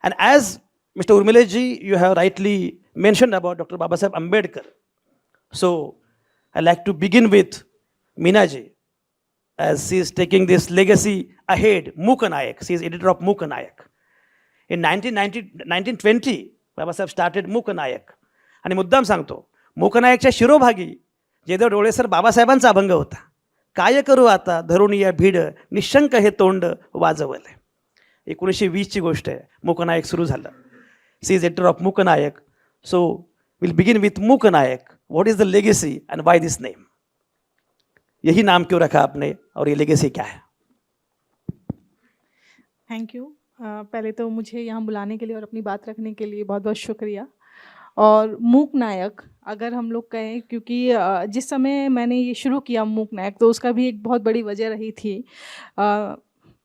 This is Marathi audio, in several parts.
And as Mr. Urmileji, you have rightly mentioned about Dr. Babasaheb Ambedkar. So I'd like to begin with Meenaji, as she is taking this legacy ahead. Mukanayak, she is editor of Mukanayak. In 1920, Babasaheb started Mooknayak. आणि मुद्दाम सांगतो, मूकनायकच्या शिरोभागी जयदेव डोळेसर बाबासाहेबांचा अभंग होता. काय करू आता धरून या भीड, निशंक हे तोंड वाजवले. 1920 ची गोष्ट आहे. मूकनायक सुरू झालं. She is editor of Mooknayak. So will begin with Mooknayak. What is the legacy and why this name? यही नाम क्यों रखा आपने और ये लेगेसी क्या है? Thank you. पहले तो मुझे यहाँ बुलाने के लिए और अपनी बात रखने के लिए बहुत बहुत शुक्रिया. और मूक नायक अगर हम लोग कहें, क्योंकि जिस समय मैंने ये शुरू किया मूक नायक, तो उसका भी एक बहुत बड़ी वजह रही थी.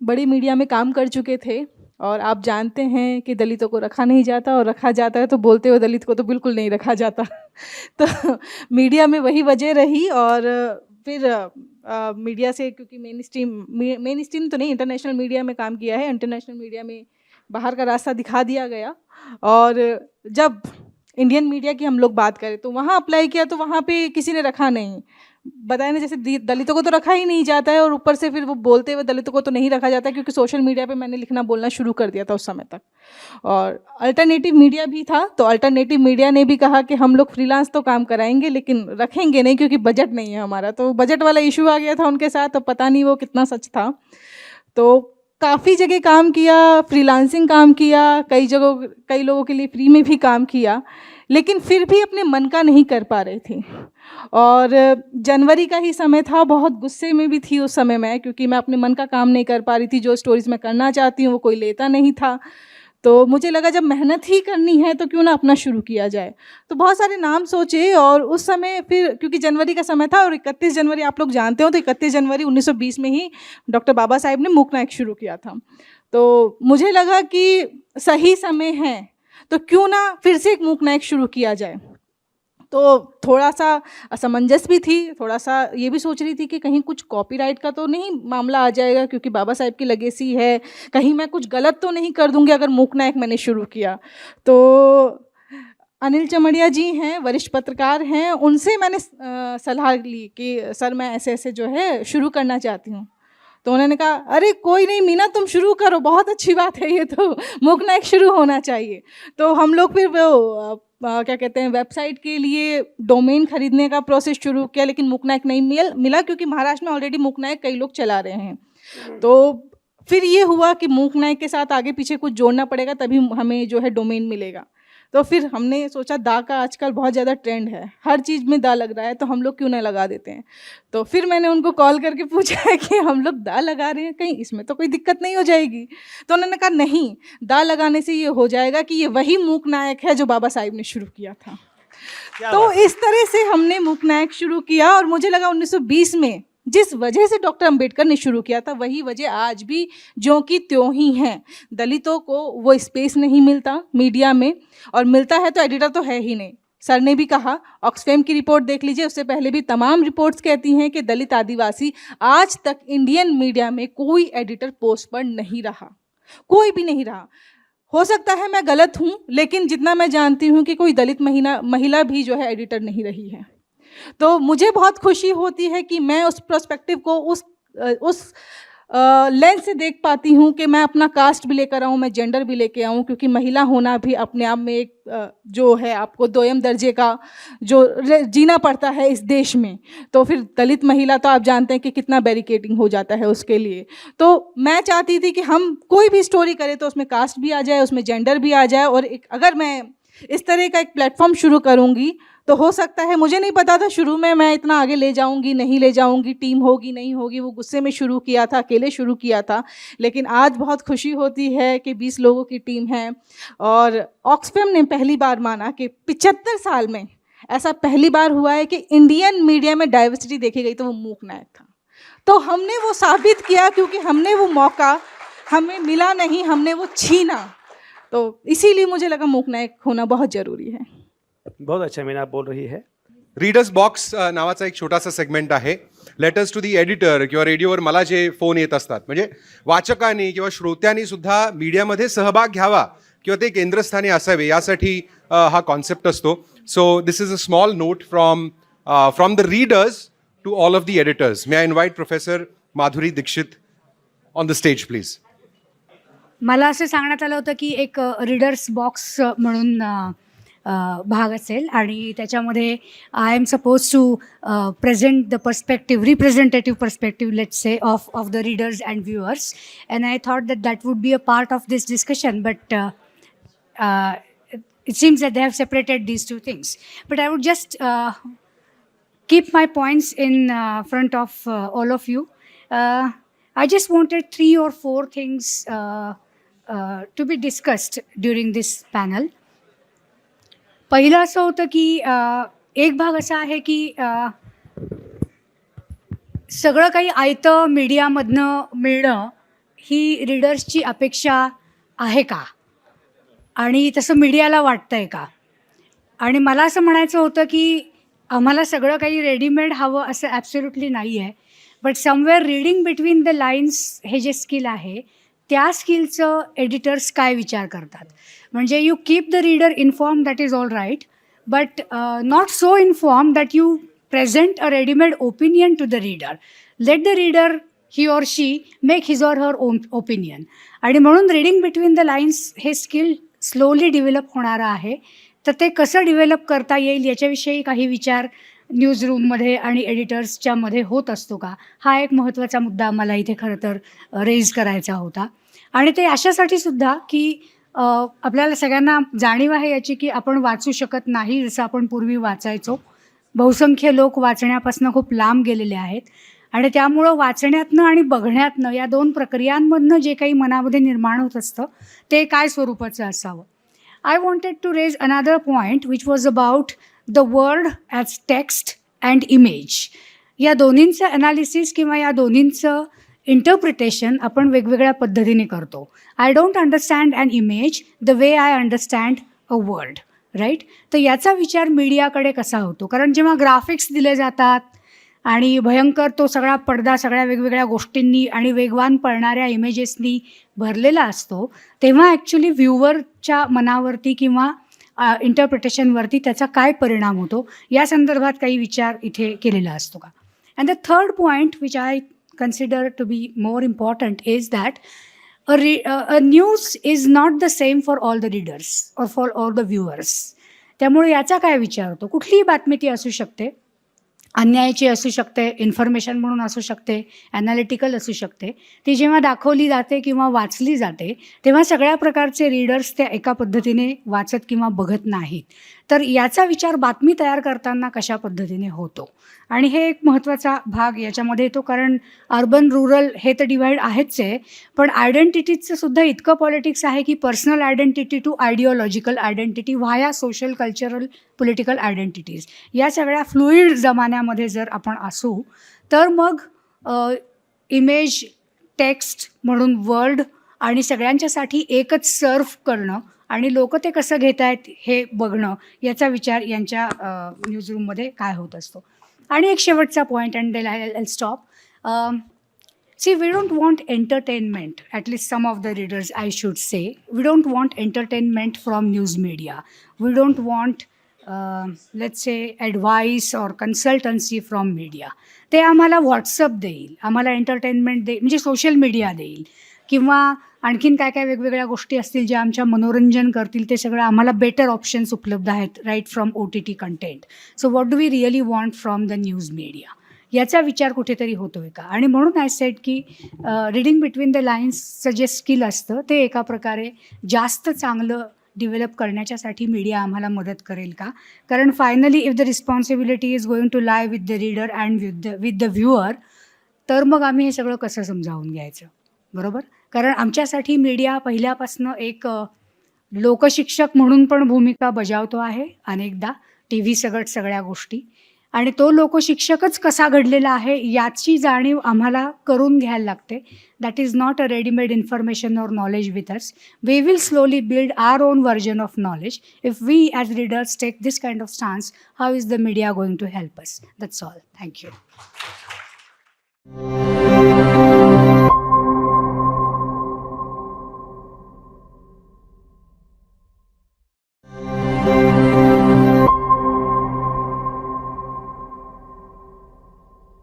बड़ी मीडिया में काम कर चुके थे और आप जानते हैं कि दलितों को रखा नहीं जाता, और रखा जाता है तो बोलते हुए दलित को तो बिल्कुल नहीं रखा जाता. तो मीडिया में वही वजह रही. और फिर मीडिया से, क्योंकि मेन स्ट्रीम तो नहीं, इंटरनेशनल मीडिया में काम किया है. इंटरनेशनल मीडिया में बाहर का रास्ता दिखा दिया गया. और जब इंडियन मीडिया की हम लोग बात करें तो वहाँ अप्लाई किया तो वहाँ पे किसी ने रखा नहीं. बताया ना, जैसे दलितों को तो रखा ही नहीं जाता है, और ऊपर से फिर वो बोलते हुए दलितों को तो नहीं रखा जाता, क्योंकि सोशल मीडिया पे मैंने लिखना बोलना शुरू कर दिया था उस समय तक. और अल्टरनेटिव मीडिया भी था, तो अल्टरनेटिव मीडिया ने भी कहा कि हम लोग फ्रीलांस तो काम कराएंगे लेकिन रखेंगे नहीं, क्योंकि बजट नहीं है हमारा. तो बजट वाला इशू आ गया था उनके साथ. तो पता नहीं वो कितना सच था. तो काफ़ी जगह काम किया, फ्रीलांसिंग काम किया, कई लोगों के लिए फ्री में भी काम किया, लेकिन फिर भी अपने मन का नहीं कर पा रही थी. और जनवरी का ही समय था, बहुत गुस्से में भी थी उस समय मैं, क्योंकि मैं अपने मन का काम नहीं कर पा रही थी. जो स्टोरीज़ मैं करना चाहती हूँ वो कोई लेता नहीं था. तो मुझे लगा जब मेहनत ही करनी है तो क्यों ना अपना शुरू किया जाए. तो बहुत सारे नाम सोचे, और उस समय फिर, क्योंकि जनवरी का समय था और 31 जनवरी आप लोग जानते हो, तो 31 जनवरी 1920 में ही डॉक्टर बाबा साहेब ने मूकनायक शुरू किया था. तो मुझे लगा कि सही समय है, तो क्यों ना फिर से एक मूकनायक शुरू किया जाए. तो थोड़ा सा असमंजस भी थी, थोड़ा सा ये भी सोच रही थी कि कहीं कुछ कॉपीराइट का तो नहीं मामला आ जाएगा, क्योंकि बाबा साहेब की लेगेसी है, कहीं मैं कुछ गलत तो नहीं कर दूंगी अगर मूकनायक मैंने शुरू किया. तो अनिल चमड़िया जी हैं, वरिष्ठ पत्रकार हैं, उनसे मैंने सलाह ली कि सर मैं ऐसे ऐसे जो है शुरू करना चाहती हूँ. तो उन्होंने कहा अरे कोई नहीं मीना, तुम शुरू करो, बहुत अच्छी बात है, ये तो मूकनायक शुरू होना चाहिए. तो हम लोग फिर वो क्या कहते हैं, वेबसाइट के लिए डोमेन खरीदने का प्रोसेस शुरू किया, लेकिन मूकनायक नहीं मिला, क्योंकि महाराष्ट्र में ऑलरेडी मूकनायक कई लोग चला रहे हैं. तो फिर ये हुआ कि मूकनायक के साथ आगे पीछे कुछ जोड़ना पड़ेगा, तभी हमें जो है डोमेन मिलेगा. तो फिर हमने सोचा दा का आजकल बहुत ज़्यादा ट्रेंड है, हर चीज़ में दा लग रहा है, तो हम लोग क्यों ना लगा देते हैं. तो फिर मैंने उनको कॉल करके पूछा कि हम लोग दा लगा रहे हैं, कहीं इसमें तो कोई दिक्कत नहीं हो जाएगी. तो उन्होंने कहा नहीं, दा लगाने से ये हो जाएगा कि ये वही मूकनायक है जो बाबा साहिब ने शुरू किया था. तो इस तरह से हमने मूकनायक शुरू किया. और मुझे लगा 1920 में जिस वजह से डॉक्टर अंबेडकर ने शुरू किया था, वही वजह आज भी ज्यों की त्यों ही है. दलितों को वो स्पेस नहीं मिलता मीडिया में, और मिलता है तो एडिटर तो है ही नहीं. सर ने भी कहा, ऑक्सफैम की रिपोर्ट देख लीजिए, उससे पहले भी तमाम रिपोर्ट्स कहती हैं कि दलित आदिवासी आज तक इंडियन मीडिया में कोई एडिटर पोस्ट पर नहीं रहा, कोई भी नहीं रहा. हो सकता है मैं गलत हूँ, लेकिन जितना मैं जानती हूँ कि कोई दलित महिला भी जो है एडिटर नहीं रही है. तो मुझे बहुत खुशी होती है कि मैं उस पर्सपेक्टिव को उस लेंस से देख पाती हूँ कि मैं अपना कास्ट भी लेकर आऊँ, मैं जेंडर भी लेके आऊँ, क्योंकि महिला होना भी अपने आप में एक जो है आपको दोयम दर्जे का जो जीना पड़ता है इस देश में. तो फिर दलित महिला तो आप जानते हैं कि कितना बैरिकेडिंग हो जाता है उसके लिए. तो मैं चाहती थी कि हम कोई भी स्टोरी करें तो उसमें कास्ट भी आ जाए, उसमें जेंडर भी आ जाए. और अगर मैं इस तरह का एक प्लेटफॉर्म शुरू करूँगी तो हो सकता है, मुझे नहीं पता था शुरू में मैं इतना आगे ले जाऊंगी नहीं ले जाऊंगी, टीम होगी नहीं होगी, वो गुस्से में शुरू किया था, अकेले शुरू किया था. लेकिन आज बहुत खुशी होती है कि 20 लोगों की टीम है. और ऑक्सफैम ने पहली बार माना कि 75 साल में ऐसा पहली बार हुआ है कि इंडियन मीडिया में डाइवर्सिटी देखी गई, तो वो मूकनायक था. तो हमने वो साबित किया, क्योंकि हमने वो मौका हमें मिला नहीं, हमने वो छीना. तो इसीलिए मुझे लगा मूकनायक होना बहुत ज़रूरी है. बहुत अच्छा मीना आप बोल रही है. रीडर्स बॉक्स नावाचा एक छोटासा सेगमेंट आहे. लेटर्स टू दी एडिटर किंवा रेडिओवर मला जे फोन येत असतात, म्हणजे वाचकांनी किंवा श्रोत्यांनी सुद्धा मीडियामध्ये सहभाग घ्यावा किंवा ते केंद्रस्थानी असावे यासाठी हा कॉन्सेप्ट असतो. So this is a small note from the readers to all of the editors. May I invite professor Madhuri Dikshit on the stage please. मला असं सांगण्यात आलं होतं की एक रीडर्स बॉक्स म्हणून भाग असेल आणि त्याच्यामध्ये I am suppose to present the perspective representative perspective let's say of the readers and viewers and I thought that would be a part of this discussion but it seems that they have separated these two things. But I would just keep my points in front of all of you. I just wanted 3 or 4 things to be discussed during this panel. पहिलं असं होतं की एक भाग असा आहे की सगळं काही आयतं मीडियामधनं मिळणं ही रीडर्सची अपेक्षा आहे का आणि तसं मीडियाला वाटतं आहे का. आणि मला असं म्हणायचं होतं की आम्हाला सगळं काही रेडीमेड हवं असं ॲब्सोल्युटली नाही आहे. But somewhere reading between the lines हे जे स्किल आहे त्या स्किलचं एडिटर्स काय विचार करतात. म्हणजे you keep the reader inform that is all right but not so inform that you present a readymade opinion to the reader. Let the reader he or she make his or her own opinion. आणि म्हणून रीडिंग बिटवीन द लाईन्स हे स्किल स्लोली डिव्हेलप होणारं आहे. तर ते कसं डिव्हेलप करता येईल याच्याविषयी काही विचार न्यूज रूममध्ये आणि एडिटर्सच्यामध्ये होत असतो का, हा एक महत्त्वाचा मुद्दा आम्हाला इथे खरं तर रेज करायचा होता. आणि ते अशासाठी सुद्धा की आपल्याला सगळ्यांना जाणीव आहे याची की आपण वाचू शकत नाही जसं आपण पूर्वी वाचायचो. बहुसंख्य लोक वाचण्यापासून खूप लांब गेलेले आहेत आणि त्यामुळं वाचण्यातनं आणि बघण्यातनं या 2 प्रक्रियांमधनं जे काही मनामध्ये निर्माण होत असतं ते काय स्वरूपाचं असावं. I wanted to raise another point which was about the word as text and image. या दोन्हींचं ॲनालिसिस किंवा या दोन्हींचं इंटरप्रिटेशन आपण वेगवेगळ्या पद्धतीने करतो. I don't understand an image the way I understand a word, right. तर याचा विचार मीडियाकडे कसा होतो. कारण जेव्हा ग्राफिक्स दिले जातात आणि भयंकर तो सगळा पडदा सगळ्या वेगवेगळ्या गोष्टींनी आणि वेगवान पळणाऱ्या इमेजेसनी भरलेला असतो तेव्हा ॲक्च्युली व्ह्यूवरच्या मनावरती किंवा इंटरप्रिटेशनवरती त्याचा काय परिणाम होतो या संदर्भात काही विचार इथे केलेला असतो का. And the third point which I consider to be more important is that a news is not the same for all the readers or for all the viewers. त्यामुळे याचा काय विचार होतो. कुठलीही बातमी ती असू शकते, अन्यायाची असू शकते, इन्फॉर्मेशन म्हणून असू शकते, ॲनालिटिकल असू शकते. ती जेव्हा दाखवली जाते किंवा वाचली जाते तेव्हा सगळ्या प्रकारचे रीडर्स त्या एका पद्धतीने वाचत किंवा बघत नाहीत. तर याचा विचार बातमी तयार करताना कशा पद्धतीने होतो आणि हे एक महत्त्वाचा भाग याच्यामध्ये येतो. कारण अर्बन रुरल हे तर डिवाईड आहेच आहे पण आयडेंटिटीचं सुद्धा इतकं पॉलिटिक्स आहे की personal identity to ideological identity via social cultural political identities या सगळ्या फ्लुईड जमान्यामध्ये जर आपण असू तर मग इमेज टेक्स्ट म्हणून वर्ड आणि सगळ्यांच्यासाठी एकच सर्व करणं आणि लोक ते कसं घेत आहेत हे बघणं याचा विचार यांच्या न्यूजरूममध्ये काय होत असतो. आणि एक शेवटचा point and then I will stop. See, we don't want entertainment, at least some of the readers I should say. We don't want entertainment from news media. We don't want, let's say, advice or consultancy from media. ते आम्हाला व्हॉट्सअप देईल, आम्हाला एंटरटेनमेंट देईल म्हणजे सोशल मीडिया देईल किंवा आणखीन काय काय वेगवेगळ्या गोष्टी असतील ज्या आमच्या मनोरंजन करतील ते सगळं आम्हाला बेटर ऑप्शन्स उपलब्ध आहेत right from OTT content. So what do we really want from the news media याचा विचार कुठेतरी होतो आहे का. आणि म्हणून आय सेड की रीडिंग बिटवीन द लाईन्सचं जे स्किल असतं ते एका प्रकारे जास्त चांगलं डिव्हेलप करण्याच्यासाठी मीडिया आम्हाला मदत करेल का. कारण finally if the responsibility is going to lie with the reader and with the viewer तर मग आम्ही हे सगळं कसं समजावून घ्यायचं बरोबर. कारण आमच्यासाठी मीडिया पहिल्यापासून एक लोकशिक्षक म्हणून पण भूमिका बजावतो आहे अनेकदा टी व्ही सगट सगळ्या गोष्टी. आणि तो लोकशिक्षकच कसा घडलेला आहे याची जाणीव आम्हाला करून घ्यायला लागते. That is not a readymade information or knowledge with us. We will slowly build our own version of knowledge. If we as readers take this kind of stance, how is the media going to help us. That's all. Thank you.